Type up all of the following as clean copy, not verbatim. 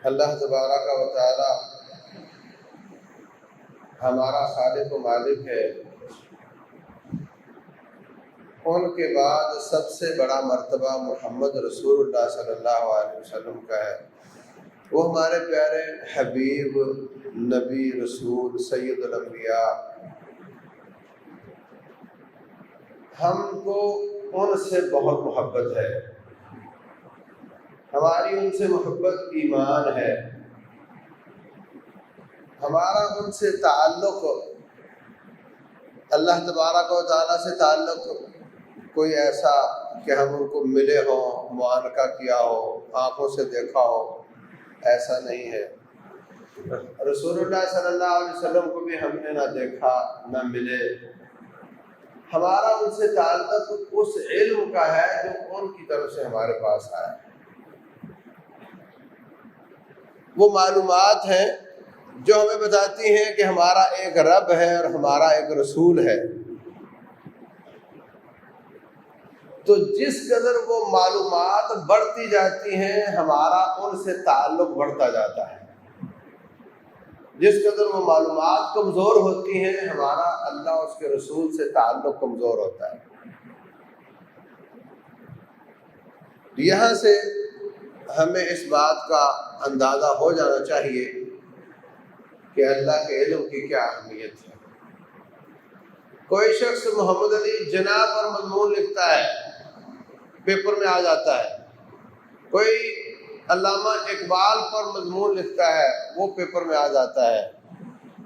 اللہ تبارک و تعالی ہمارا خالق و مالک ہے، ان کے بعد سب سے بڑا مرتبہ محمد رسول اللہ صلی اللہ علیہ وسلم کا ہے۔ وہ ہمارے پیارے حبیب، نبی، رسول، سید الانبیاء، ہم کو ان سے بہت محبت ہے، ہماری ان سے محبت ایمان ہے، ہمارا ان سے تعلق، اللہ تبارک و تعالیٰ سے تعلق کوئی ایسا کہ ہم ان کو ملے ہوں، معانقہ کیا ہو، آنکھوں سے دیکھا ہو، ایسا نہیں ہے۔ رسول اللہ صلی اللہ علیہ وسلم کو بھی ہم نے نہ دیکھا نہ ملے، ہمارا ان سے تعلق اس علم کا ہے جو ان کی طرف سے ہمارے پاس آیا۔ وہ معلومات ہیں جو ہمیں بتاتی ہیں کہ ہمارا ایک رب ہے اور ہمارا ایک رسول ہے۔ تو جس قدر وہ معلومات بڑھتی جاتی ہیں ہمارا ان سے تعلق بڑھتا جاتا ہے، جس قدر وہ معلومات کمزور ہوتی ہیں ہمارا اللہ اس کے رسول سے تعلق کمزور ہوتا ہے۔ یہاں سے ہمیں اس بات کا اندازہ ہو جانا چاہیے کہ اللہ کے علم کی کیا اہمیت ہے۔ کوئی شخص محمد علی جناح پر مضمون لکھتا ہے، پیپر میں آ جاتا ہے، کوئی علامہ اقبال پر مضمون لکھتا ہے، وہ پیپر میں آ جاتا ہے،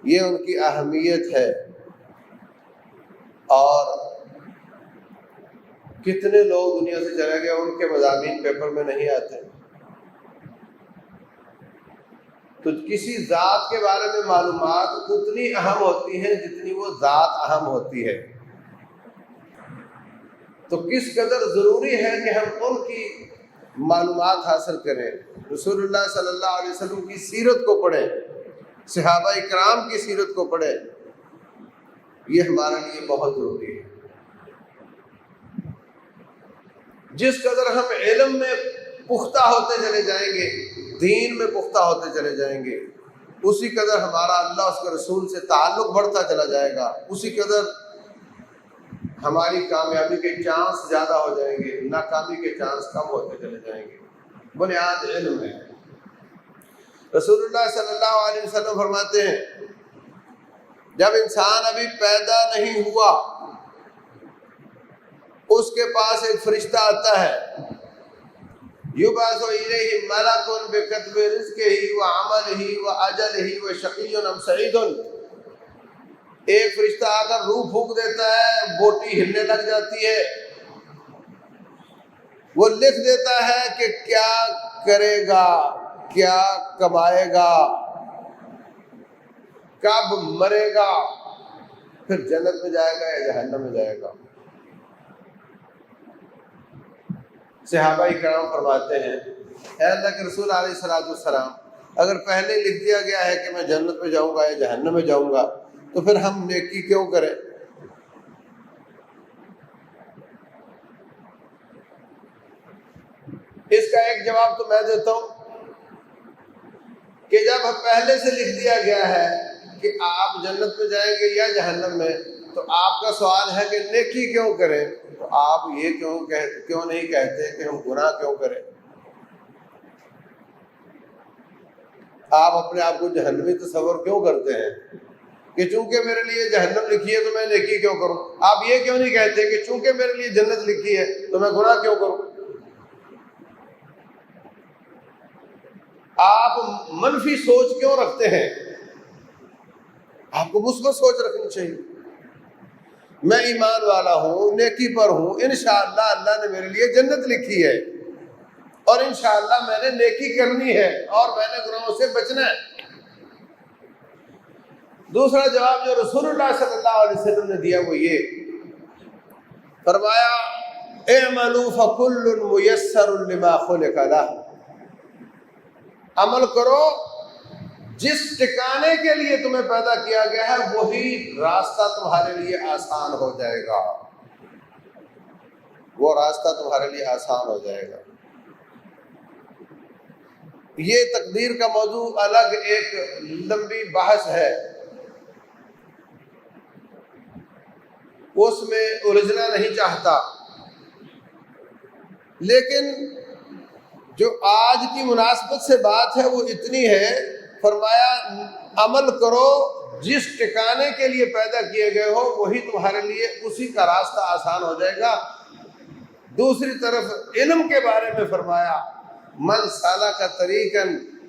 یہ ان کی اہمیت ہے۔ اور کتنے لوگ دنیا سے چلے گئے ان کے مضامین پیپر میں نہیں آتے۔ تو کسی ذات کے بارے میں معلومات اتنی اہم ہوتی ہیں جتنی وہ ذات اہم ہوتی ہے۔ تو کس قدر ضروری ہے کہ ہم ان کی معلومات حاصل کریں، رسول اللہ صلی اللہ علیہ وسلم کی سیرت کو پڑھیں، صحابہ کرام کی سیرت کو پڑھیں، یہ ہمارے لیے بہت ضروری ہے۔ جس قدر ہم علم میں پختہ ہوتے چلے جائیں گے، دین میں پختہ ہوتے چلے جائیں گے، اسی قدر ہمارا اللہ اس کے رسول سے تعلق بڑھتا چلا جائے گا، اسی قدر ہماری کامیابی کے چانس زیادہ ہو جائیں گے، ناکامی کے چانس کم ہوتے چلے جائیں گے۔ بنیاد علم ہے۔ رسول اللہ صلی اللہ علیہ وسلم فرماتے ہیں جب انسان ابھی پیدا نہیں ہوا اس کے پاس ایک فرشتہ آتا ہے، یبعث الیہ ملک بکتب رزقہ وعملہ واجلہ وشقی ام سعید۔ ایک فرشتہ آ کر روح پھونک دیتا ہے، بوٹی ہلنے لگ جاتی ہے، وہ لکھ دیتا ہے کہ کیا کرے گا، کیا کمائے گا، کب مرے گا، پھر جنت میں جائے گا یا جہنم میں جائے گا۔ صحابہ کرام فرماتے ہیں اے اللہ کے رسول علیہ الصلوۃ والسلام، اگر پہلے لکھ دیا گیا ہے کہ میں جنت میں جاؤں گا یا جہنم میں جاؤں گا تو پھر ہم نیکی کیوں کریں؟ اس کا ایک جواب تو میں دیتا ہوں کہ جب پہلے سے لکھ دیا گیا ہے کہ آپ جنت میں جائیں گے یا جہنم میں، تو آپ کا سوال ہے کہ نیکی کیوں کریں؟ تو آپ یہ کیوں نہیں کہتے کہ ہم گناہ کیوں کریں؟ آپ اپنے آپ کو جہنمی تصور کیوں کرتے ہیں کہ چونکہ میرے لیے جہنم لکھی ہے تو میں نیکی کیوں کروں؟ آپ یہ کیوں نہیں کہتے کہ چونکہ میرے لیے جنت لکھی ہے تو میں گناہ کیوں کروں؟ آپ منفی سوچ کیوں رکھتے ہیں؟ آپ کو مثبت سوچ رکھنی چاہیے۔ میں ایمان والا ہوں، نیکی پر ہوں، انشاءاللہ اللہ نے میرے لیے جنت لکھی ہے اور انشاءاللہ میں نے نیکی کرنی ہے اور میں نے گناہوں سے بچنا ہے۔ دوسرا جواب جو رسول اللہ صلی اللہ علیہ وسلم نے دیا وہ یہ فرمایا اعملوا فکل میسر لما خلق لہ، عمل کرو، جس ٹھکانے کے لیے تمہیں پیدا کیا گیا ہے وہی راستہ تمہارے لیے آسان ہو جائے گا، وہ راستہ تمہارے لیے آسان ہو جائے گا۔ یہ تقدیر کا موضوع الگ ایک لمبی بحث ہے، اس میں الجھنا نہیں چاہتا، لیکن جو آج کی مناسبت سے بات ہے وہ اتنی ہے، فرمایا عمل کرو، جس ٹھکانے کے لیے پیدا کیے گئے ہو وہی تمہارے لیے اسی کا راستہ آسان ہو جائے گا۔ دوسری طرف علم کے بارے میں فرمایا من سلک طریقا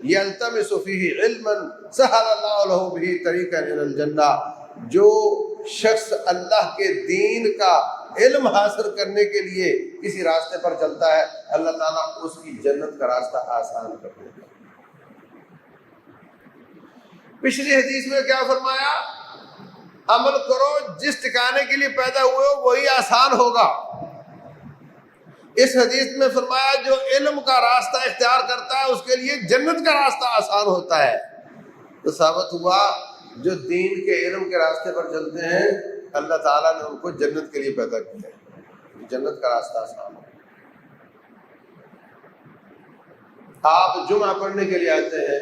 یلتمس فیہ علما سہل اللہ لہ بہ طریقا الی الجنہ، جو شخص اللہ کے دین کا علم حاصل کرنے کے لیے کسی راستے پر چلتا ہے، اللہ تعالیٰ اس کی جنت کا راستہ آسان کر دیتا ہے۔ پچھلی حدیث میں کیا فرمایا؟ عمل کرو، جس ٹھکانے کے لیے پیدا ہوئے ہو وہی آسان ہوگا۔ اس حدیث میں فرمایا جو علم کا راستہ اختیار کرتا ہے اس کے لیے جنت کا راستہ آسان ہوتا ہے۔ تو ثابت ہوا جو دین کے علم کے راستے پر چلتے ہیں اللہ تعالیٰ نے ان کو جنت کے لیے پیدا کیا ہے، جنت کا راستہ آسان ہے۔ آپ جمعہ پڑھنے کے لیے آتے ہیں،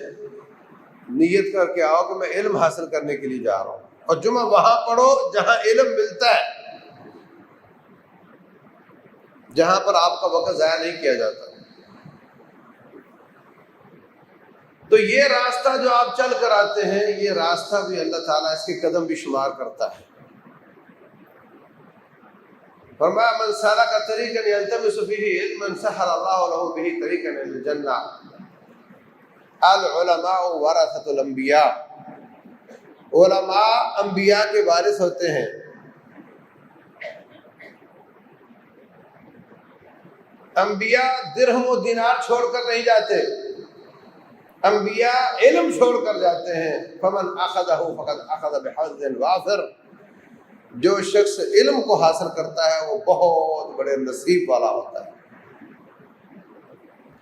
نیت کر کے آؤ کہ میں علم حاصل کرنے کے لیے جا رہا ہوں، اور جمعہ وہاں پڑھو جہاں علم ملتا ہے، جہاں پر آپ کا وقت ضائع نہیں کیا جاتا۔ تو یہ راستہ جو آپ چل کر آتے ہیں، یہ راستہ بھی اللہ تعالیٰ اس کے قدم بھی شمار کرتا ہے۔ فرمایا من سلک طریقا یلتمس فیہ علما سہل اللہ لہ بہ طریقا الی الجنہ، العلماء ورثۃ الانبیاء، علماء انبیاء کے وارث ہوتے ہیں۔ انبیاء درہم و دینار چھوڑ کر نہیں جاتے، انبیاء علم چھوڑ کر جاتے ہیں۔ فمن اخذہ فقد اخذ بحظ وافر، جو شخص علم کو حاصل کرتا ہے وہ بہت بڑے نصیب والا ہوتا ہے۔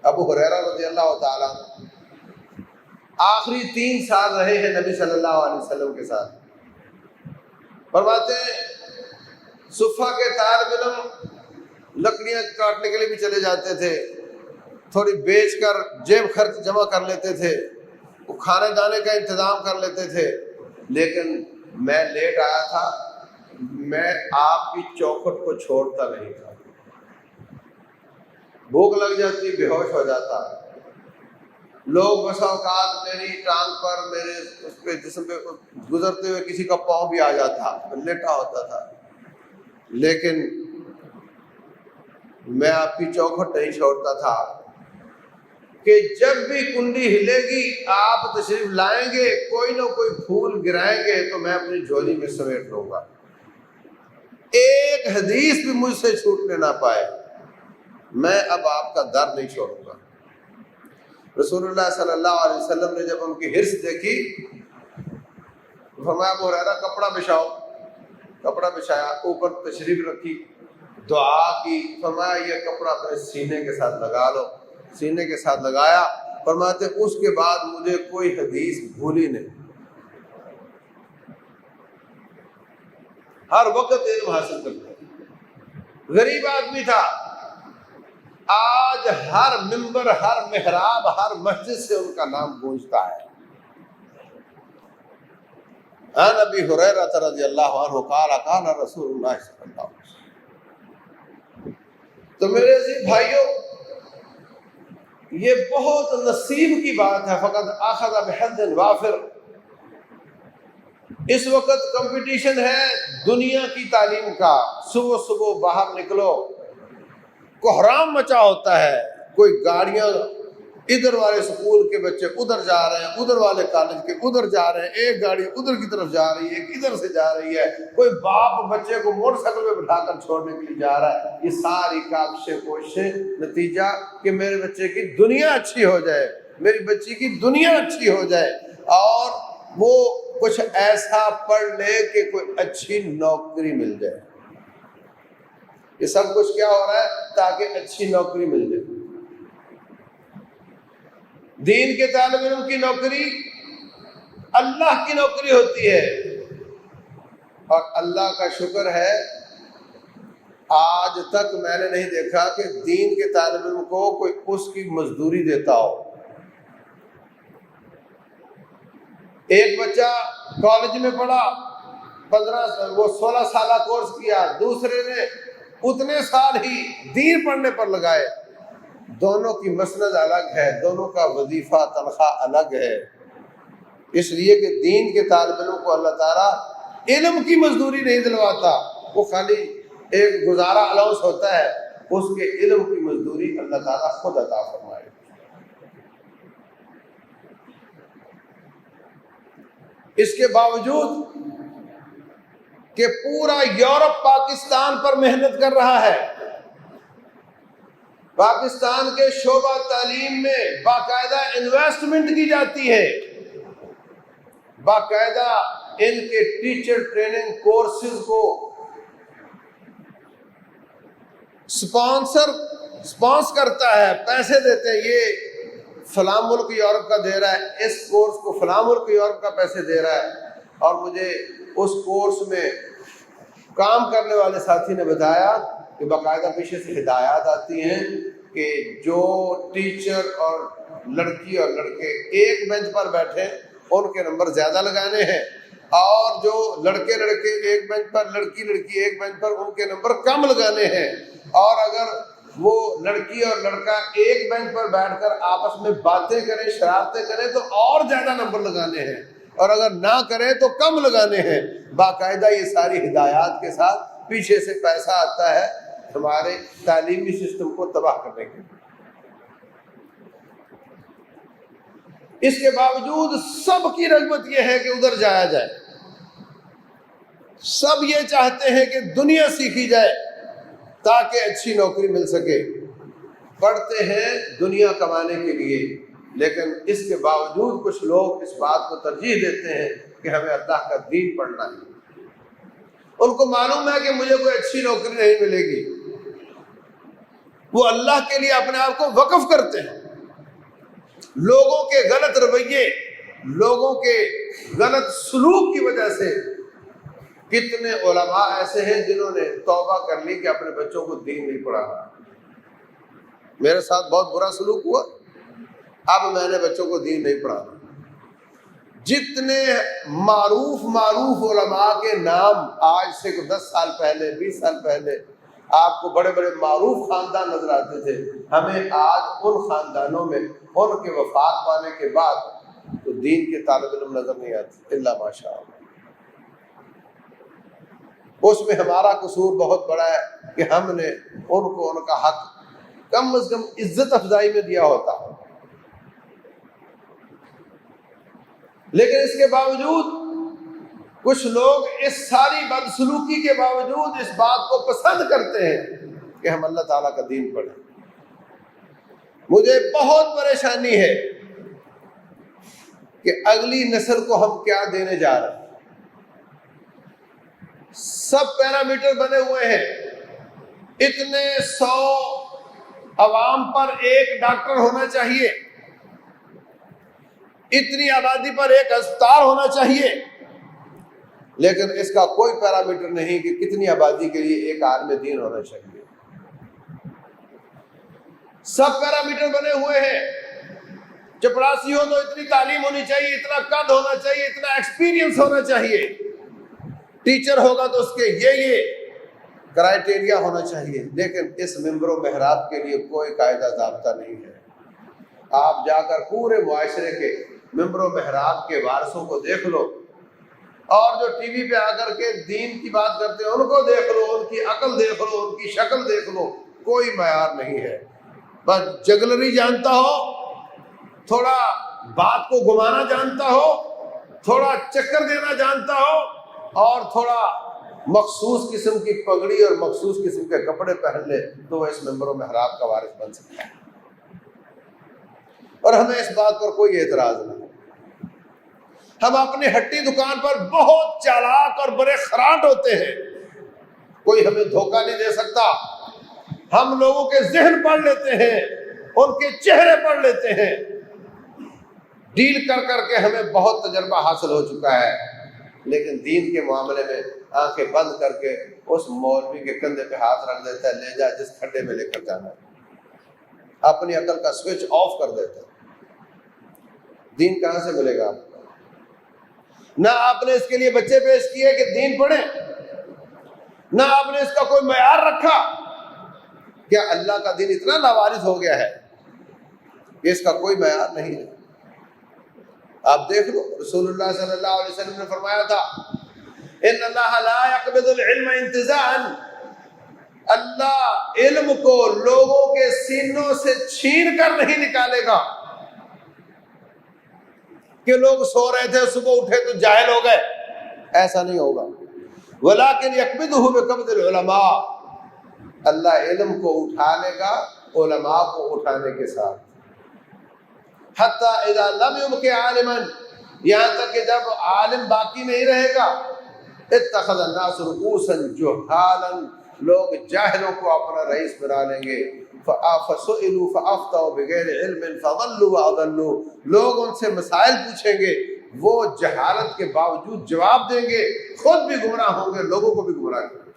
ابو ہریرہ رضی اللہ تعالیٰ آخری 3 سال رہے ہیں نبی صلی اللہ علیہ وسلم کے ساتھ، فرماتے ہیں صفہ کے طالب علم لکڑیاں کاٹنے کے لیے بھی چلے جاتے تھے، تھوڑی بیچ کر جیب خرچ جمع کر لیتے تھے، وہ کھانے دانے کا انتظام کر لیتے تھے، لیکن میں لیٹ آیا تھا، میں آپ کی چوکھٹ کو چھوڑتا نہیں تھا، بھوک لگ جاتی بے ہوش ہو جاتا، لوگ بسا اوقات میری ٹانگ پر، میرے اس پہ جسم پہ گزرتے ہوئے کسی کا پاؤں بھی آ جاتا، میں لیٹا ہوتا تھا، لیکن میں آپ کی چوکھٹ نہیں چھوڑتا تھا کہ جب بھی کنڈی ہلے گی آپ تشریف لائیں گے، کوئی نہ کوئی پھول گرائیں گے تو میں اپنی جھولی میں سمیٹ لوں گا، ایک حدیث بھی مجھ سے چھوٹنے نہ پائے، میں اب آپ کا در نہیں چھوڑوں گا۔ رسول اللہ صلی اللہ علیہ وسلم نے جب ان کی حرص دیکھی، فرمایا ابو ہریرہ کپڑا بچھاؤ، کپڑا بچھایا، اوپر تشریف رکھی، دعا کی، فرمایا یہ کپڑا اپنے سینے کے ساتھ لگا لو، سینے کے ساتھ لگایا، فرماتے اس کے بعد مجھے کوئی حدیث بھولی نہیں، ہر وقت علم حاصل کرتا، غریب آدمی تھا، آج ہر منبر، ہر محراب، ہر مسجد سے ان کا نام گونجتا ہے۔ عن ابی ہریرہ رضی اللہ عنہ قال قال رسول اللہ صلی اللہ علیہ وسلم۔ تو میرے عزیز بھائیوں، یہ بہت نصیب کی بات ہے، فقط اخذ بحظ وافر۔ اس وقت کمپٹیشن ہے دنیا کی تعلیم کا، صبح صبح باہر نکلو، کوہرام مچا ہوتا ہے، کوئی گاڑیاں ادھر والے سکول کے بچے ادھر جا رہے ہیں، ادھر والے کالج کے ادھر جا رہے ہیں، ایک گاڑی ادھر کی طرف جا رہی ہے، ایک ادھر سے جا رہی ہے، کوئی باپ بچے کو موٹر سائیکل پہ بٹھا کر چھوڑنے کے لیے جا رہا ہے۔ یہ ساری کاوشیں کوششیں، نتیجہ کہ میرے بچے کی دنیا اچھی ہو جائے، میری بچی کی دنیا اچھی ہو جائے، اور وہ کچھ ایسا پڑھ لے کہ کوئی اچھی نوکری مل جائے۔ یہ سب کچھ کیا ہو رہا ہے؟ تاکہ اچھی نوکری مل جائے۔ دین کے طالب علم کی نوکری اللہ کی نوکری ہوتی ہے، اور اللہ کا شکر ہے آج تک میں نے نہیں دیکھا کہ دین کے طالب علم کو کوئی اس کی مزدوری دیتا ہو۔ ایک بچہ کالج میں پڑھا، 16 سالہ کورس کیا، دوسرے نے اتنے سال ہی دین پڑھنے پر لگائے، دونوں کی مسند الگ ہے، دونوں کا وظیفہ تنخواہ الگ ہے، اس لیے کہ دین کے طالب علم کو اللہ تعالیٰ علم کی مزدوری نہیں دلواتا، وہ خالی ایک گزارا الاؤنس ہوتا ہے، اس کے علم کی مزدوری اللہ تعالیٰ خود عطا فرمائے۔ اس کے باوجود کہ پورا یورپ پاکستان پر محنت کر رہا ہے، پاکستان کے شعبہ تعلیم میں باقاعدہ انویسٹمنٹ کی جاتی ہے، باقاعدہ ان کے ٹیچر ٹریننگ کورسز کو سپانس کرتا ہے، پیسے دیتے ہیں، یہ فلاں ملک یورپ کا دے رہا ہے، اس کورس کو فلاں ملک یورپ کا پیسے دے رہا ہے۔ اور مجھے اس کورس میں کام کرنے والے ساتھی نے بتایا کہ باقاعدہ پیچھے سے ہدایات آتی ہیں کہ جو ٹیچر اور لڑکی اور لڑکے ایک بینچ پر بیٹھے ان کے نمبر زیادہ لگانے ہیں، اور جو لڑکے ایک بینچ پر، لڑکی ایک بینچ پر، ان کے نمبر کم لگانے ہیں، اور اگر وہ لڑکی اور لڑکا ایک بینچ پر بیٹھ کر آپس میں باتیں کریں، شرارتیں کریں تو اور زیادہ نمبر لگانے ہیں، اور اگر نہ کریں تو کم لگانے ہیں۔ باقاعدہ یہ ساری ہدایات کے ساتھ پیچھے سے پیسہ آتا ہے ہمارے تعلیمی سسٹم کو تباہ کرنے کے لیے۔ اس کے باوجود سب کی رغبت یہ ہے کہ ادھر جایا جائے، سب یہ چاہتے ہیں کہ دنیا سیکھی جائے تاکہ اچھی نوکری مل سکے، پڑھتے ہیں دنیا کمانے کے لیے، لیکن اس کے باوجود کچھ لوگ اس بات کو ترجیح دیتے ہیں کہ ہمیں اللہ کا دین پڑھنا ہے۔ ان کو معلوم ہے کہ مجھے کوئی اچھی نوکری نہیں ملے گی، وہ اللہ کے لیے اپنے آپ کو وقف کرتے ہیں۔ لوگوں کے غلط رویے، لوگوں کے غلط سلوک کی وجہ سے کتنے علماء ایسے ہیں جنہوں نے توبہ کر لی کہ اپنے بچوں کو دین نہیں پڑھانا، میرے ساتھ بہت برا سلوک ہوا، اب میں نے بچوں کو دین نہیں پڑھانا۔ جتنے معروف علماء کے نام آج سے 10 سال پہلے، 20 سال پہلے آپ کو بڑے بڑے معروف خاندان نظر آتے تھے، ہمیں آج ان خاندانوں میں ان کے وفات پانے کے بعد تو دین کے طالب علم نظر نہیں آتے، الا ماشاء اللہ۔ اس میں ہمارا قصور بہت بڑا ہے کہ ہم نے ان کو ان کا حق کم از کم عزت افزائی میں دیا ہوتا، لیکن اس کے باوجود کچھ لوگ اس ساری بدسلوکی کے باوجود اس بات کو پسند کرتے ہیں کہ ہم اللہ تعالیٰ کا دین پڑھیں۔ مجھے بہت پریشانی ہے کہ اگلی نسل کو ہم کیا دینے جا رہے ہیں۔ سب پیرامیٹر بنے ہوئے ہیں، اتنے 100 عوام پر ایک ڈاکٹر ہونا چاہیے، اتنی آبادی پر ایک ہسپتال ہونا چاہیے، لیکن اس کا کوئی پیرامیٹر نہیں کہ کتنی آبادی کے لیے ایک عالم دین ہونا چاہیے۔ سب پیرامیٹر بنے ہوئے ہیں، چپڑاسی ہو تو اتنی تعلیم ہونی چاہیے، اتنا قد ہونا چاہیے، اتنا ایکسپیرینس ہونا چاہیے، ٹیچر ہوگا تو اس کے یہ کرائٹیریا ہونا چاہیے، لیکن اس منبر و محراب کے لیے کوئی قاعدہ ضابطہ نہیں ہے۔ آپ جا کر پورے معاشرے کے منبر و محراب کے وارثوں کو دیکھ لو، اور جو ٹی وی پہ آ کر کے دین کی بات کرتے ہیں ان کو دیکھ لو، ان کی عقل دیکھ لو، ان کی شکل دیکھ لو، کوئی معیار نہیں ہے۔ بس جگلری جانتا ہو، تھوڑا بات کو گھمانا جانتا ہو، تھوڑا چکر دینا جانتا ہو، اور تھوڑا مخصوص قسم کی پگڑی اور مخصوص قسم کے کپڑے پہن لے تو وہ اس منبر و محراب کا وارث بن سکتا ہے۔ اور ہمیں اس بات پر کوئی اعتراض نہیں۔ ہم اپنی ہٹی دکان پر بہت چالاک اور بڑے خراٹ ہوتے ہیں، کوئی ہمیں دھوکہ نہیں دے سکتا۔ ہم لوگوں کے ذہن پڑھ لیتے ہیں، ان کے چہرے پڑھ لیتے ہیں، ڈیل کر کر کے ہمیں بہت تجربہ حاصل ہو چکا ہے، لیکن دین کے معاملے میں آنکھیں بند کر کے اس مولوی کے کندھے پہ ہاتھ رکھ دیتا ہے، لے جا جس کھڈے میں لے کر جانا ہے، اپنی عقل کا سوئچ آف کر دیتا ہے۔ دین کہاں سے ملے گا آپ کو؟ نہ آپ نے اس کے لیے بچے پیش کیے کہ دین پڑھیں، نہ آپ نے اس کا کوئی معیار رکھا۔ کیا اللہ کا دین اتنا لاوارث ہو گیا ہے کہ اس کا کوئی معیار نہیں ہے؟ آپ دیکھ لو، رسول اللہ صلی اللہ علیہ وسلم نے فرمایا تھا ان اللہ لا يقبض العلم انتزاعا، اللہ علم کو لوگوں کے سینوں سے چھین کر نہیں نکالے گا کہ لوگ سو رہے تھے صبح اٹھے تو جاہل ہو گئے، ایسا نہیں ہوگا۔ ولیکن یقبضہ بقبض العلماء، اللہ علم کو اٹھا لے گا علماء کو اٹھانے کے ساتھ۔ حتی اذا لم یبق عالما، یہاں تک کہ جب عالم باقی نہیں رہے گا، اتخذ الناس رؤوسا جہالا، لوگ جاہلوں کو اپنا رئیس بنا لیں گے۔ فسئلوا فافتوا بغیر علم فضلوا واضلوا، لوگ ان سے مسائل پوچھیں گے، وہ جہالت کے باوجود جواب دیں گے، خود بھی گمراہ ہوں گے، لوگوں کو بھی گمراہ کریں گے۔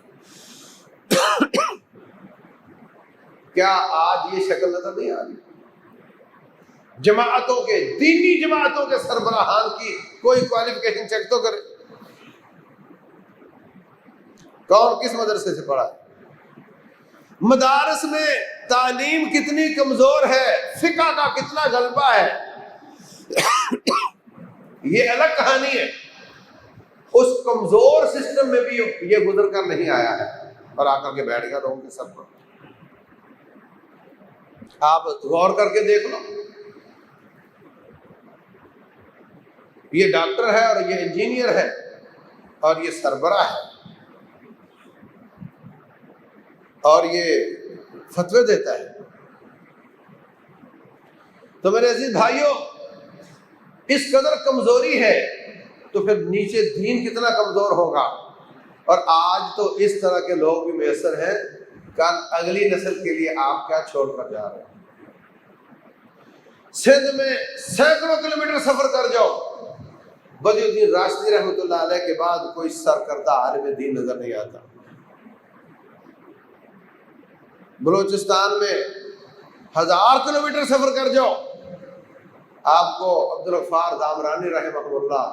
کیا آج یہ شکل نظر نہیں آ رہی؟ جماعتوں کے، دینی جماعتوں کے سربراہان کی کوئی کوالیفیکیشن چیک تو کرے، کون کس مدرسے سے پڑھا ہے، مدارس میں تعلیم کتنی کمزور ہے، فقہ کا کتنا غلبہ ہے، یہ الگ کہانی ہے۔ اس کمزور سسٹم میں بھی یہ گزر کر نہیں آیا ہے اور آ کر کے بیٹھ گیا لوگوں کے سب پر۔ آپ غور کر کے دیکھ لو، یہ ڈاکٹر ہے اور یہ انجینئر ہے اور یہ سربراہ ہے اور یہ فتوے دیتا ہے۔ تو میرے عزیز بھائیوں، اس قدر کمزوری ہے تو پھر نیچے دین کتنا کمزور ہوگا۔ اور آج تو اس طرح کے لوگ بھی میسر ہیں، کل اگلی نسل کے لیے آپ کیا چھوڑ کر جا رہے ہیں۔ سندھ میں سینکڑوں کلومیٹر سفر کر جاؤ، بدی الدین راشدی رحمۃ اللہ علیہ کے بعد کوئی سرکردہ عالم دین نظر نہیں آتا۔ بلوچستان میں 1000 کلومیٹر سفر کر جاؤ، آپ کو عبدالغفار زامرانی رحمہ اللہ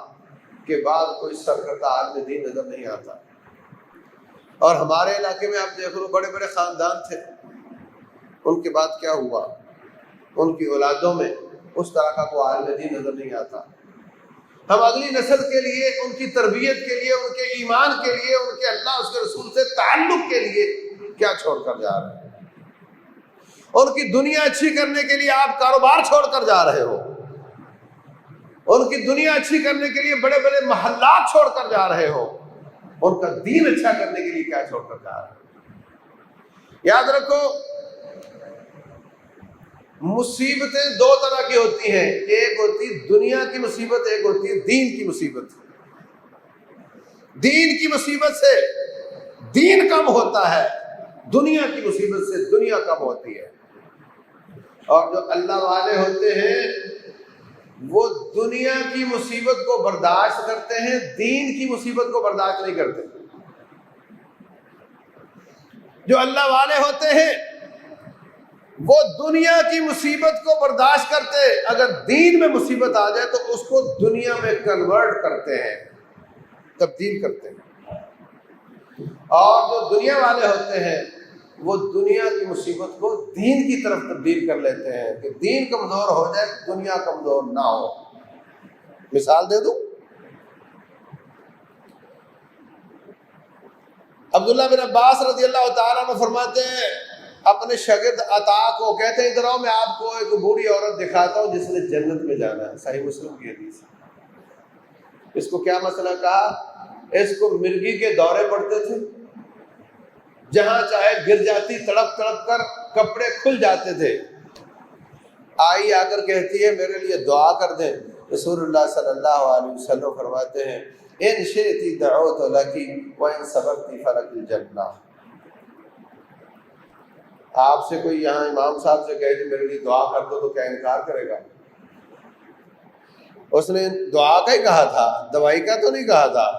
کے بعد کوئی سرکردہ عالم دین نظر نہیں آتا۔ اور ہمارے علاقے میں آپ دیکھ لو، بڑے بڑے خاندان تھے، ان کے بعد کیا ہوا؟ ان کی اولادوں میں اس طرح کا کوئی عالم دین نظر نہیں آتا۔ ہم اگلی نسل کے لیے، ان کی تربیت کے لیے، ان کے ایمان کے لیے، ان کے اللہ اس کے رسول سے تعلق کے لیے کیا چھوڑ کر جا رہے ہیں؟ ان کی دنیا اچھی کرنے کے لیے آپ کاروبار چھوڑ کر جا رہے ہو، ان کی دنیا اچھی کرنے کے لیے بڑے بڑے محلات چھوڑ کر جا رہے ہو، ان کا دین اچھا کرنے کے لیے کیا چھوڑ کر جا رہے ہو؟ یاد رکھو، مصیبتیں دو طرح کی ہوتی ہیں، ایک ہوتی دنیا کی مصیبت، ایک ہوتی ہے دین کی مصیبت۔ دین کی مصیبت سے دین کم ہوتا ہے، دنیا کی مصیبت سے دنیا کم ہوتی ہے۔ اور جو اللہ والے ہوتے ہیں وہ دنیا کی مصیبت کو برداشت کرتے ہیں، دین کی مصیبت کو برداشت نہیں کرتے۔ جو اللہ والے ہوتے ہیں وہ دنیا کی مصیبت کو برداشت کرتے، اگر دین میں مصیبت آ جائے تو اس کو دنیا میں کنورٹ کرتے ہیں، تبدیل کرتے ہیں۔ اور جو دنیا والے ہوتے ہیں وہ دنیا کی مصیبت کو دین کی طرف تبدیل کر لیتے ہیں کہ دین کمزور ہو جائے، دنیا کمزور نہ ہو۔ مثال دے دوں، عبداللہ بن عباس رضی اللہ تعالیٰ عنہ فرماتے ہیں، اپنے شاگرد عطا کو کہتے ہیں ادھر آؤ، میں آپ کو ایک بوڑھی عورت دکھاتا ہوں جس نے جنت میں جانا ہے۔ صحیح مسلم کی حدیث۔ اس کو کیا مسئلہ کہا؟ اس کو مرگی کے دورے پڑتے تھے، جہاں چاہے گر جاتی، تڑپ تڑپ کر کپڑے کھل جاتے تھے۔ آئی آ کر کہتی ہے میرے لیے دعا کر دیں۔ رسول اللہ صلی اللہ علیہ وسلم فرماتے ہیں ان شئتی دعوت لکی وان صبرتی فلک الجنہ۔ آپ سے کوئی یہاں امام صاحب سے کہے کہ میرے لیے دعا کر دو تو کیا انکار کرے گا؟ اس نے دعا کا ہی کہا تھا، دوائی کا تو نہیں کہا تھا۔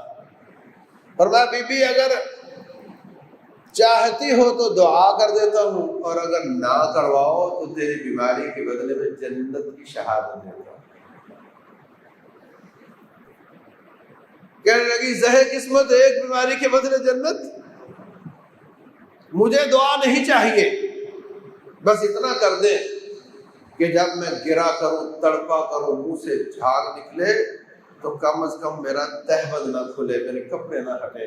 فرمایا بی بی اگر چاہتی ہو تو دعا کر دیتا ہوں، اور اگر نہ کرواؤ تو تیری بیماری کے بدلے میں جنت کی شہادت دیتا ہوں۔ کہنے لگی زہے قسمت ایک بیماری کے بدلے جنت، مجھے دعا نہیں چاہیے، بس اتنا کر دیں کہ جب میں گرا کروں، تڑپا کروں، منہ سے جھاگ نکلے تو کم از کم میرا تہبند نہ کھلے، میرے کپڑے نہ ہٹے۔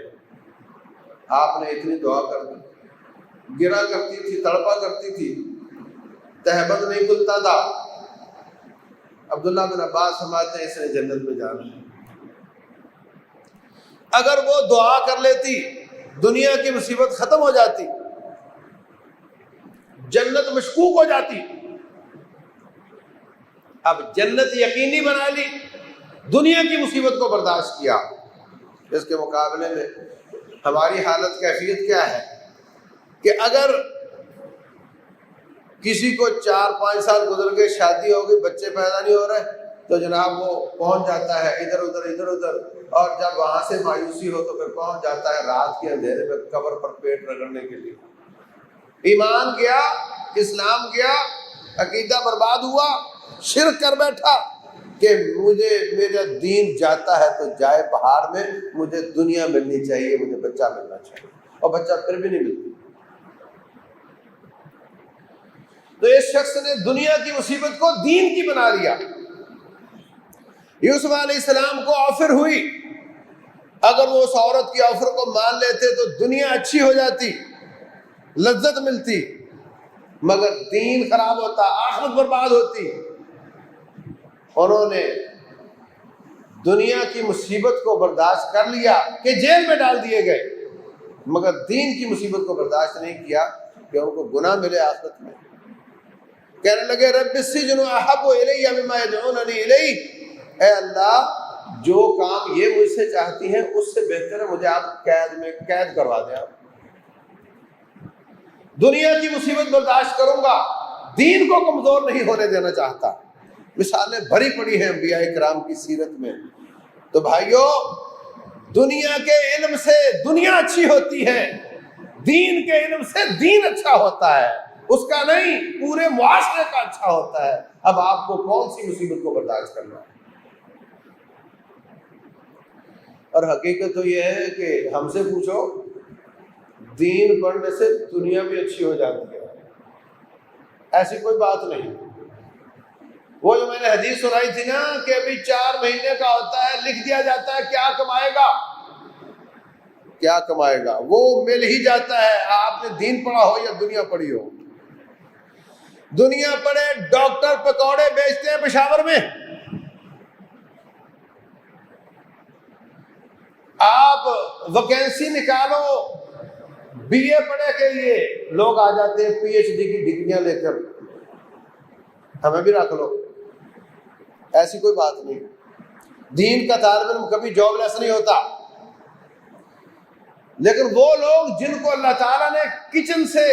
آپ نے اتنی دعا کر دی، گرا کرتی تھی، تڑپا کرتی تھی، تہبند نہیں کھلتا تھا۔ عبداللہ بن عباس فرماتے ہیں اس نے جنت میں جانا ہے۔ اگر وہ دعا کر لیتی دنیا کی مصیبت ختم ہو جاتی، جنت مشکوک ہو جاتی۔ اب جنت یقینی بنا لی، دنیا کی مصیبت کو برداشت کیا۔ اس کے مقابلے میں ہماری حالت کیفیت کیا ہے کہ اگر کسی کو 4-5 سال گزر گئے، شادی ہو گئی، بچے پیدا نہیں ہو رہے، تو جناب وہ پہنچ جاتا ہے ادھر ادھر، اور جب وہاں سے مایوسی ہو تو پھر پہنچ جاتا ہے رات کے اندھیرے میں قبر پر پیٹ رگڑنے کے لیے۔ ایمان گیا، اسلام گیا، عقیدہ برباد ہوا، شرک کر بیٹھا کہ مجھے میرا دین جاتا ہے تو جائے پہاڑ میں، مجھے دنیا ملنی چاہیے، مجھے بچہ ملنا چاہیے، اور بچہ پھر بھی نہیں ملتا۔ تو اس شخص نے دنیا کی مصیبت کو دین کی بنا لیا۔ یوسف علیہ السلام کو آفر ہوئی، اگر وہ اس عورت کی آفر کو مان لیتے تو دنیا اچھی ہو جاتی، لذت ملتی، مگر دین خراب ہوتا، آخرت برباد ہوتی۔ انہوں نے دنیا کی مصیبت کو برداشت کر لیا کہ جیل میں ڈال دیے گئے، مگر دین کی مصیبت کو برداشت نہیں کیا کہ ان کو گناہ ملے آخرت میں۔ کہنے لگے رب السجن احب الی مما یدعوننی الیہ، اے اللہ جو کام یہ مجھ سے چاہتی ہیں اس سے بہتر ہے مجھے آپ قید کروا دیں۔ آپ دنیا کی مصیبت برداشت کروں گا، دین کو کمزور نہیں ہونے دینا چاہتا۔ مثالیں بھری پڑی ہیں انبیاء کرام کی سیرت میں۔ تو بھائیو، دنیا کے علم سے دنیا اچھی ہوتی ہے، دین کے علم سے دین اچھا ہوتا ہے، اس کا نہیں پورے معاشرے کا اچھا ہوتا ہے۔ اب آپ کو کون سی مصیبت کو برداشت کرنا ہے؟ اور حقیقت تو یہ ہے کہ ہم سے پوچھو، دین پڑھنے سے دنیا بھی اچھی ہو جاتی ہے، ایسی کوئی بات نہیں۔ وہ جو میں نے حدیث سنائی تھی نا کہ ابھی 4 مہینے کا ہوتا ہے، لکھ دیا جاتا ہے کیا کمائے گا، کیا کمائے گا، وہ مل ہی جاتا ہے، آپ نے دین پڑھا ہو یا دنیا پڑھی ہو۔ دنیا پڑھے ڈاکٹر پکوڑے بیچتے ہیں پشاور میں، آپ ویکینسی نکالو بی اے پڑھے کے لیے، لوگ آ جاتے ہیں پی ایچ ڈی کی ڈگریاں لے کر، ہمیں بھی رکھ لو، ایسی کوئی بات نہیں۔ دین کا طالب علم کبھی جاب لیس نہیں ہوتا، لیکن وہ لوگ جن کو اللہ تعالیٰ نے کچن سے،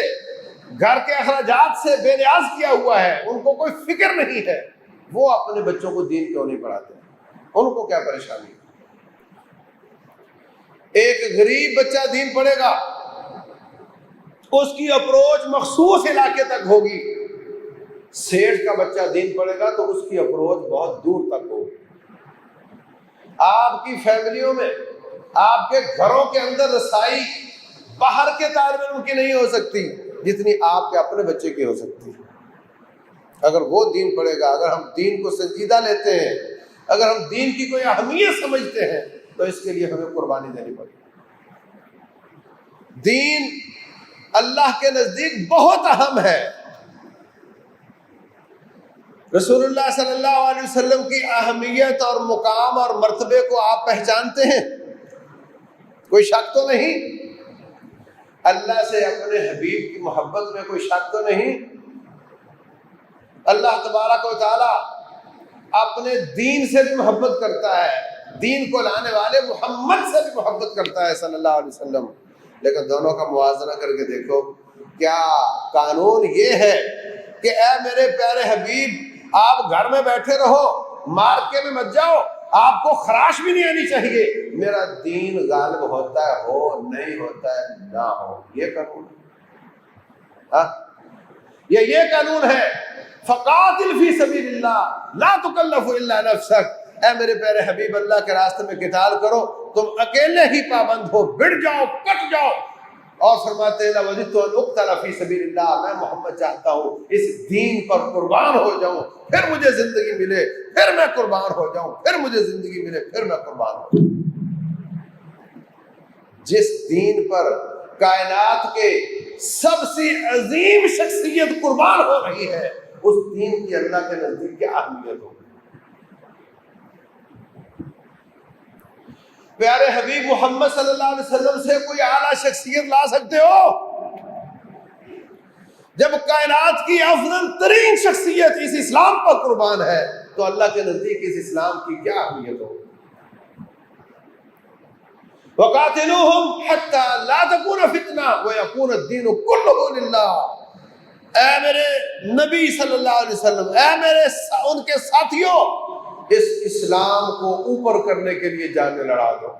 گھر کے اخراجات سے بے نیاز کیا ہوا ہے، ان کو کوئی فکر نہیں ہے، وہ اپنے بچوں کو دین کیوں نہیں پڑھاتے؟ ان کو کیا پریشانی؟ ایک غریب بچہ دین پڑھے گا، اس کی اپروچ مخصوص علاقے تک ہوگی، سیٹھ کا بچہ دین پڑھے گا تو اس کی اپروچ بہت دور تک ہوگی۔ آپ کی فیملیوں میں، آپ کے گھروں کے اندر رسائی باہر کے طالب علم کی نہیں ہو سکتی جتنی آپ کے اپنے بچے کی ہو سکتی ہے۔ اگر وہ دین پڑھے گا، اگر ہم دین کو سنجیدہ لیتے ہیں، اگر ہم دین کی کوئی اہمیت سمجھتے ہیں تو اس کے لیے ہمیں قربانی دینی پڑے گی۔ دین اللہ کے نزدیک بہت اہم ہے۔ رسول اللہ صلی اللہ علیہ وسلم کی اہمیت اور مقام اور مرتبے کو آپ پہچانتے ہیں، کوئی شک تو نہیں؟ اللہ سے اپنے حبیب کی محبت میں کوئی شک تو نہیں؟ اللہ تبارک و تعالی اپنے دین سے بھی محبت کرتا ہے، دین کو لانے والے محمد سے بھی محبت کرتا ہے صلی اللہ علیہ وسلم، لیکن دونوں کا موازنہ کر کے دیکھو، کیا قانون یہ ہے کہ اے میرے پیارے حبیب آپ گھر میں بیٹھے رہو، مارکے میں مت جاؤ، آپ کو خراش بھی نہیں آنی چاہیے، میرا دین غالب ہوتا ہے ہو، نہیں ہوتا ہے نہ ہو، یہ قانون ہے؟ یہ قانون ہے، فقاتل فی سبیل اللہ لا تکلف الا نفسک، اے میرے پیارے حبیب اللہ کے راستے میں قتال کرو تم اکیلے ہی پابند ہو، بڑھ جاؤ، کٹ جاؤ. اور فرماتے ہیں لَوَدِدتُّ أَنْ أُقْتَلَ فِي سَبِيلِ اللَّهِ، میں محمد چاہتا ہوں اس دین پر قربان ہو جاؤں، پھر مجھے زندگی ملے، پھر میں قربان ہو جاؤں، پھر مجھے زندگی ملے، پھر میں قربان ہو جاؤں. جس دین پر کائنات کے سب سے عظیم شخصیت قربان ہو رہی ہے، اس دین کی اللہ کے نزدیک کیا اہمیت ہو. پیارے حبیب محمد صلی اللہ علیہ وسلم سے کوئی اعلیٰ شخصیت لا سکتے ہو؟ جب کائنات کی افضل ترین شخصیت اس اسلام پر قربان ہے تو اللہ کے نزدیک اس اسلام کی کیا اہمیت ہو. وَقَاتِلُوهُمْ حَتَّى لَا تَكُونَ فِتْنَةٌ وَيَكُونَ الدِّينُ كُلُّهُ لِلَّهِ. اے میرے نبی صلی اللہ علیہ وسلم، اے میرے ان کے ساتھیوں، اس اسلام کو اوپر کرنے کے لیے جانیں لڑا دو.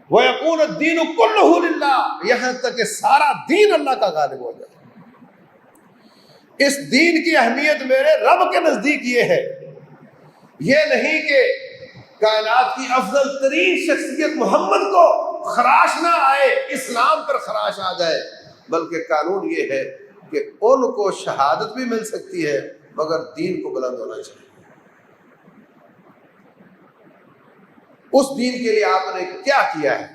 وَيَكُونَ الدِّينُ كُلُّهُ لِلَّهِ، یہاں تک کہ سارا دین اللہ کا غالب ہو جائے. اس دین کی اہمیت میرے رب کے نزدیک یہ ہے، یہ نہیں کہ کائنات کی افضل ترین شخصیت محمد کو خراش نہ آئے، اسلام پر خراش آ جائے، بلکہ قانون یہ ہے کہ ان کو شہادت بھی مل سکتی ہے مگر دین کو بلند ہونا چاہیے. اس دین کے لیے آپ نے کیا کیا ہے؟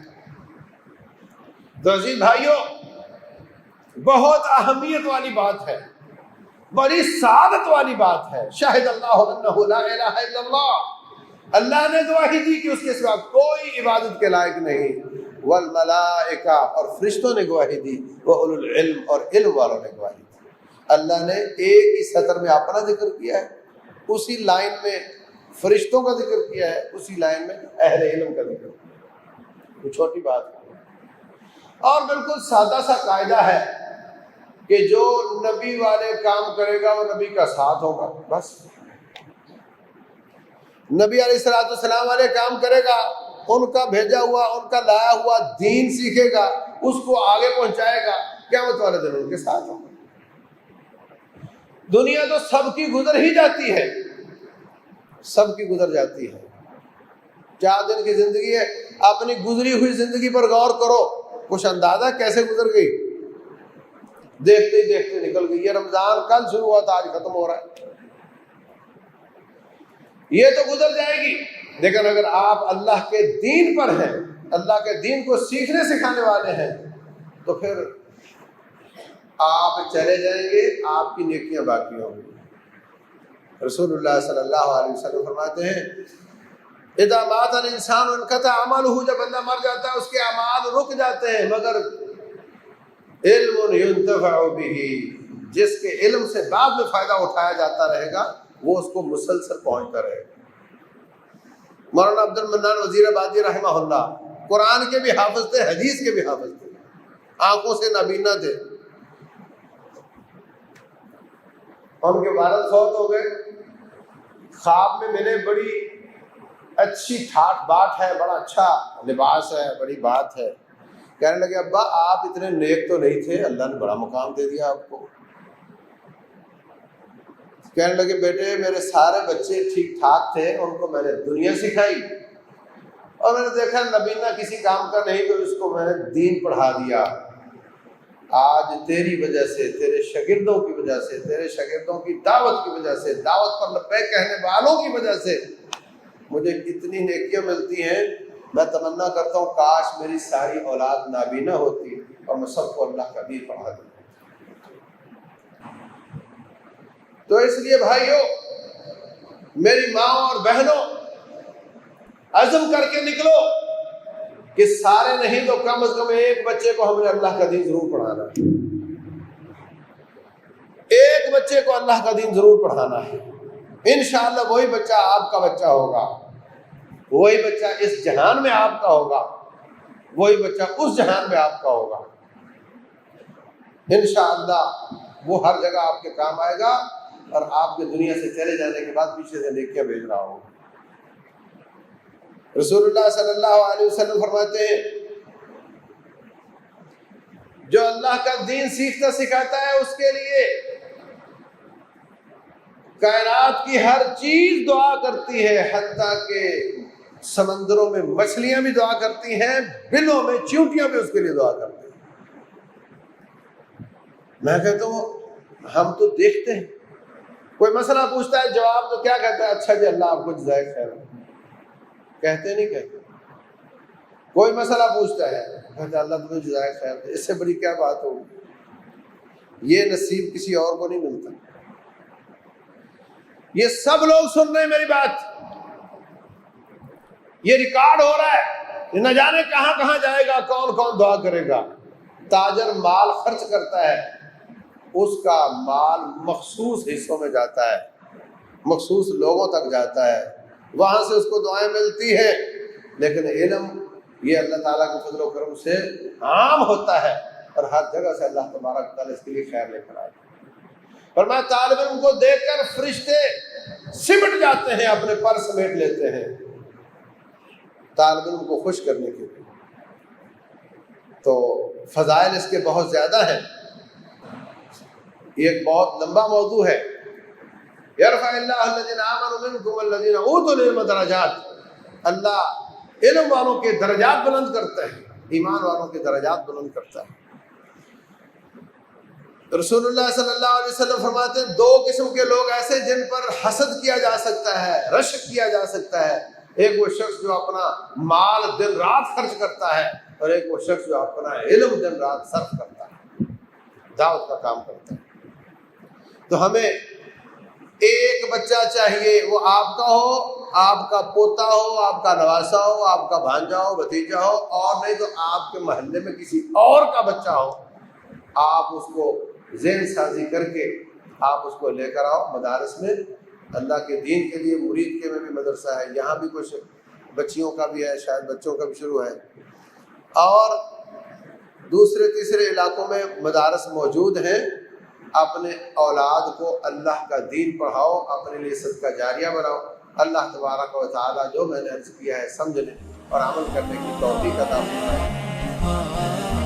تو عزیز بھائیوں، بہت اہمیت والی بات ہے، بڑی سعادت والی بات ہے. شاہد اللہ انہ لا الہ الا اللہ، اللہ نے گواہی دی کہ اس کے سوا کوئی عبادت کے لائق نہیں. والملائکہ، اور فرشتوں نے گواہی دی، وَأُولُو العلم، اور علم والوں نے گواہی دی. اللہ نے ایک ہی سطر میں اپنا ذکر کیا ہے، اسی لائن میں فرشتوں کا ذکر کیا ہے، اسی لائن میں اہل علم کا ذکر کیا ہے. کوئی چھوٹی بات نہیں. اور بالکل سادہ سا قاعدہ ہے کہ جو نبی والے کام کرے گا وہ نبی کا ساتھ ہوگا. بس نبی علیہ السلام والے کام کرے گا، ان کا بھیجا ہوا، ان کا لایا ہوا دین سیکھے گا، اس کو آگے پہنچائے گا، قیامت والے دن ان کے ساتھ ہوگا. دنیا تو سب کی گزر ہی جاتی ہے، سب کی گزر جاتی ہے. 4 دن کی زندگی ہے، اپنی گزری ہوئی زندگی پر غور کرو، کچھ اندازہ کیسے گزر گئی؟ دیکھتے ہی دیکھتے نکل گئی. یہ رمضان کل شروع ہوا تھا، آج ختم ہو رہا ہے. یہ تو گزر جائے گی، لیکن اگر آپ اللہ کے دین پر ہیں، اللہ کے دین کو سیکھنے سکھانے والے ہیں، تو پھر آپ چلے جائیں گے، آپ کی نیکیاں باقی ہوں گی. رسول اللہ صلی اللہ علیہ وسلم فرماتے ہیں اذا مات الانسان انقطع عمله، جب بندہ مر جاتا ہے اس کے اعمال رک جاتے ہیں، مگر علم ينتفع به، جس کے علم سے بعد میں فائدہ اٹھایا جاتا رہے گا وہ اس کو مسلسل پہنچتا رہے گا. مولانا عبد المنان وزیر آبادی رحمہ اللہ قرآن کے بھی حافظ تھے، حدیث کے بھی حافظ تھے، آنکھوں سے نابینا تھے. ان کے والد فوت ہو گئے، خواب میں ملے، بڑی اچھی ٹھاٹ بات ہے، بڑا اچھا لباس ہے، بڑی بات ہے. کہنے لگے ابا آپ اتنے نیک تو نہیں تھے، اللہ نے بڑا مقام دے دیا آپ کو. کہنے لگے بیٹے میرے سارے بچے ٹھیک ٹھاک تھے، ان کو میں نے دنیا سکھائی، اور میں نے دیکھا نبینا کسی کام کا نہیں تو اس کو میں نے دین پڑھا دیا. آج تیری وجہ سے، تیرے شاگردوں کی وجہ سے، تیرے شاگردوں کی دعوت کی وجہ سے، دعوت پر لبیک کہنے والوں کی وجہ سے مجھے اتنی نیکیاں ملتی ہیں. میں تمنا کرتا ہوں کاش میری ساری اولاد نابینا ہوتی اور میں سب کو اللہ کا دین پڑھا دوں. تو اس لیے بھائیوں، میری ماں اور بہنوں، عزم کر کے نکلو کہ سارے نہیں تو کم از کم ایک بچے کو ہم نے اللہ کا دین ضرور پڑھانا ہے. ایک بچے کو اللہ کا دین ضرور پڑھانا ہے. انشاءاللہ وہی بچہ آپ کا بچہ ہوگا، وہی بچہ اس جہان میں آپ کا ہوگا، وہی بچہ اس جہان میں آپ کا ہوگا. انشاءاللہ وہ ہر جگہ آپ کے کام آئے گا اور آپ کے دنیا سے چلے جانے کے بعد پیچھے سے نیکیاں بھیج رہا ہوگا. رسول اللہ صلی اللہ علیہ وسلم فرماتے ہیں جو اللہ کا دین سیکھتا سکھاتا ہے اس کے لیے کائنات کی ہر چیز دعا کرتی ہے، حتیٰ کہ سمندروں میں مچھلیاں بھی دعا کرتی ہیں، بلوں میں چیونٹیاں بھی اس کے لیے دعا کرتی ہیں۔ میں کہتا ہوں ہم تو دیکھتے ہیں، کوئی مسئلہ پوچھتا ہے جواب تو کیا کہتا ہے؟ اچھا جی اللہ آپ کو جزائے خیر، کہتے نہیں کہتے؟ کوئی مسئلہ پوچھتا ہے کہتا ہے اللہ تمہیں جزائے خیر دے، اس سے بڑی کیا بات ہوگی؟ یہ نصیب کسی اور کو نہیں ملتا۔ یہ سب لوگ سن رہے ہیں میری بات، یہ ریکارڈ ہو رہا ہے، یہ نہ جانے کہاں کہاں جائے گا، کون کون دعا کرے گا۔ تاجر مال خرچ کرتا ہے، اس کا مال مخصوص حصوں میں جاتا ہے، مخصوص لوگوں تک جاتا ہے، وہاں سے اس کو دعائیں ملتی ہیں۔ لیکن علم یہ اللہ تعالیٰ کے فضل و کرم سے عام ہوتا ہے، اور ہر جگہ سے اللہ تبارک تعالیٰ اس کے لیے خیر لے کر آئے۔ فرمایا طالب علم کو دیکھ کر فرشتے سمٹ جاتے ہیں، اپنے پر سمیٹ لیتے ہیں طالب علم کو خوش کرنے کے لیے۔ تو فضائل اس کے بہت زیادہ ہیں، یہ ایک بہت لمبا موضوع ہے۔ یرفع اللہ الذین آمنوا منکم والذین اوتوا العلم درجات، اللہ علم والوں کے درجات بلند کرتا ہے، ایمان والوں کے درجات بلند کرتا ہے۔ رسول اللہ صلی اللہ علیہ وسلم فرماتے ہیں دو قسم کے لوگ ایسے جن پر حسد کیا جا سکتا ہے، رشک کیا جا سکتا ہے۔ ایک وہ شخص جو اپنا مال دن رات خرچ کرتا ہے، اور ایک وہ شخص جو اپنا علم دن رات صرف کرتا ہے، دعوت کا کام کرتا ہے۔ تو ہمیں ایک بچہ چاہیے، وہ آپ کا ہو، آپ کا پوتا ہو، آپ کا نواسا ہو، آپ کا بھانجا ہو، بھتیجا ہو، اور نہیں تو آپ کے محلے میں کسی اور کا بچہ ہو، آپ اس کو ذہن سازی کر کے آپ اس کو لے کر آؤ مدارس میں۔ اللہ کے دین کے لیے مرید کے میں بھی مدرسہ ہے، یہاں بھی کچھ بچیوں کا بھی ہے، شاید بچوں کا بھی شروع ہے، اور دوسرے تیسرے علاقوں میں مدارس موجود ہیں۔ اپنے اولاد کو اللہ کا دین پڑھاؤ، اپنے لیے صدقہ جاریہ بناؤ۔ اللہ تبارک و تعالیٰ جو میں نے عرض کیا ہے سمجھنے اور عمل کرنے کی توفیق عطا فرمائے۔